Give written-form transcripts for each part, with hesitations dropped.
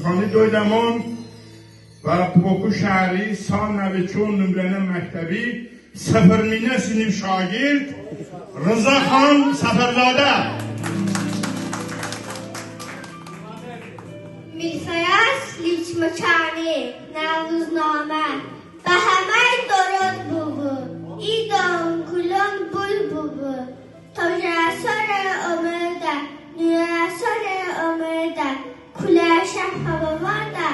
خانه دویدمان و پوکو شهری سال 94 نمره مکتبی صفرمینه سنیم شاگرد رضا خان سفرزاده میرسایش لیچمچانی نوروزنامه به همه درود بوبو ایدان کلون بول بوبو تاجرسار امده نیاسار امده کلشم هواوانده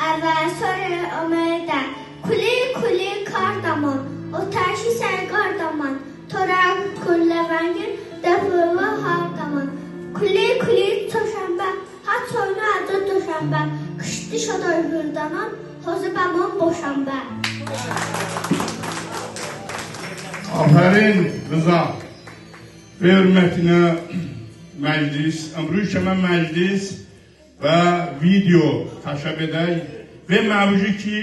اواسار امده کلی کاردمان اتشی سرگاردمان تورم کل ونگیر دفوه هاردمان کلی چوشنبه حد سوینا عدد دوشنبه کشتی شدای بردانان حوزه بمان بوشنبه آفرین رضا به حرمتine meclis, امروز من meclis و ویدیو تشبه edək ve mevzu ki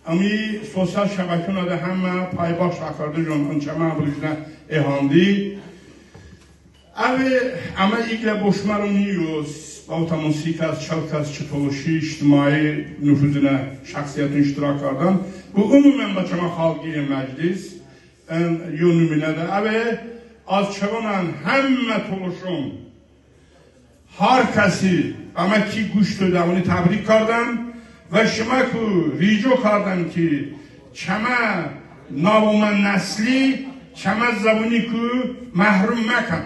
امی sosyal şəbəkələrdə həmmə paybaş akardıcan önçəmə bürücünə ehamdi. Ama ilk boşmarınıyız. Balta musikas, çalkas, çıtoluşu, içtimai nüfuzuna, şəxsiyyətin iştirakardan. Bu umumən Bakıma xalqi meclis yönümünə də. Az çabanan həmmə toluşum هر کسی اما کی گوش داده اونی تبریک کردن و شما کو ریجو کردن که چما ناومن نسلی چما زبونی کو محروم مکن